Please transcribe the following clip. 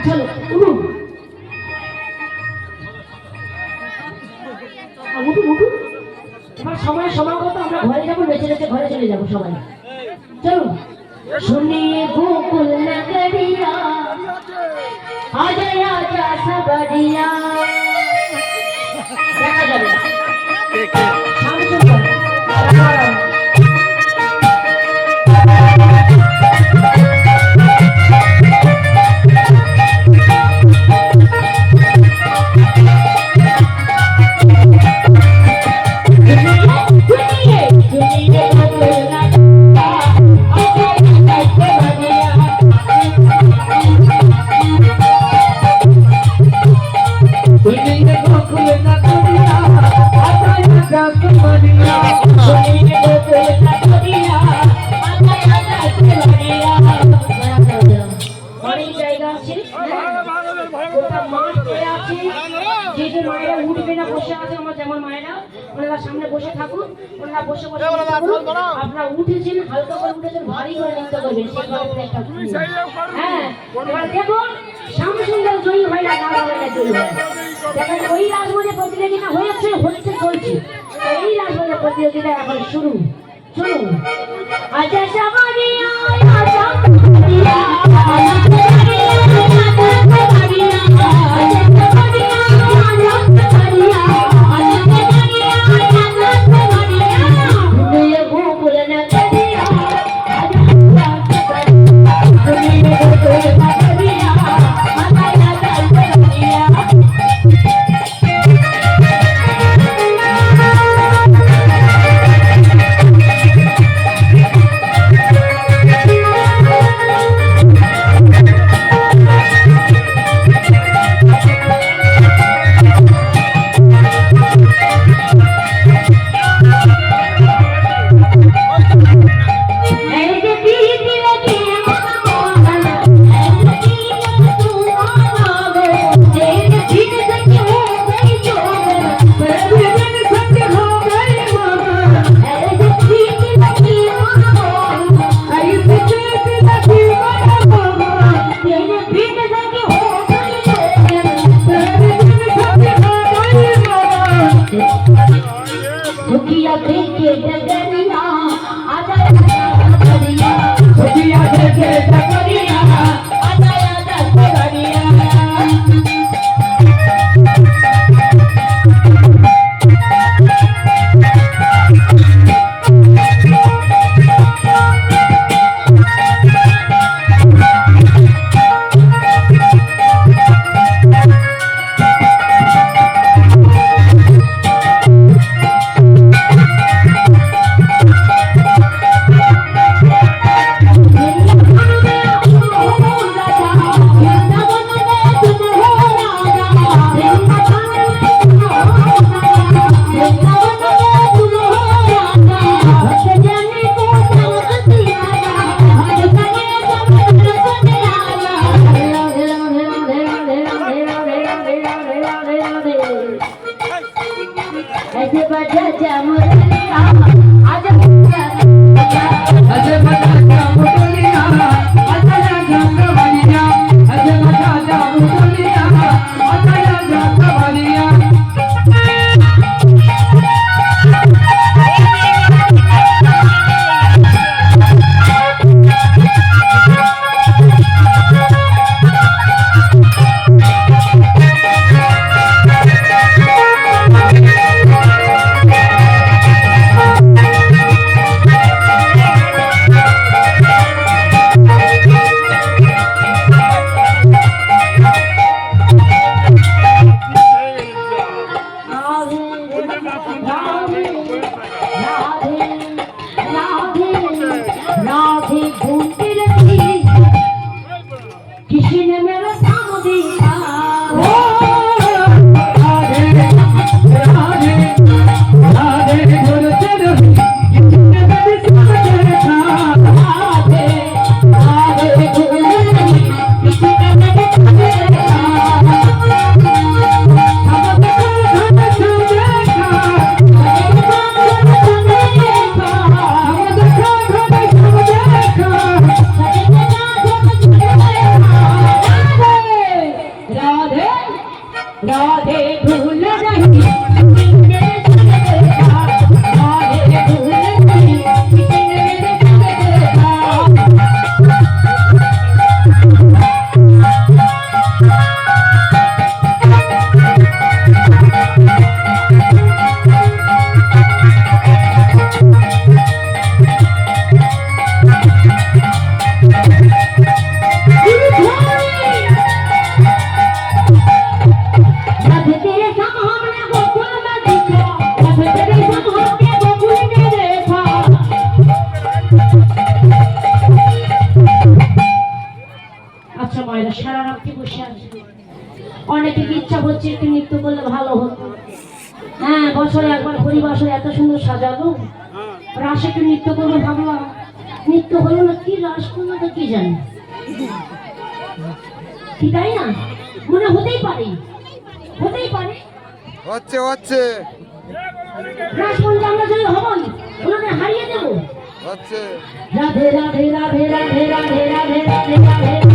চলো উঠুন উঠুন উঠুন এবার সময় সমাগত আমরা ঘরে যাবো বেঁচে বেঁচে ঘরে চলে যাবো সবাই চলুন শুনিয়ে গোকুল নগরিয়া আজা আজা সবরিয়া দেখা যাবে সামনে চলুন সামনে বসে থাকুন ওনারা বসে বসে আপনারা উঠেছেন হালকা করে উঠেছেন ভারী করে নৃত্য করবেন হ্যাঁ এবার দেখুন শ্যামসুন্দর জয়ী হয় না জয়ী হয় দেখেন ওই রাজবাড়ির প্রতিযোগিতা হয়েছে হচ্ছে চলছে এই রাজবাড়ির প্রতিযোগিতা এখন শুরু চলুন আচ্ছা সামারিয়া বাচ্চা মায়েরা সারা রাত্রি বসে আছে। অনেকের ইচ্ছা হচ্ছে একটু নৃত্য করলে ভালো হতো। হ্যাঁ, বছরে একবার হরিবাসর এত সুন্দর সাজালো, রাসে একটু নৃত্য করবো ভাবলাম, নৃত্য হলো না, কি রাস করলো তো কি জানি, কি তাই না? মনে হতেই পারে, হতেই পারে হচ্ছে হচ্ছে রাসমঞ্চে আমরা যদি হবই, ওনাদের হারিয়ে দেবো। হচ্ছে রাধে রাধে রাধে রাধে রাধে রাধে রাধে রাধে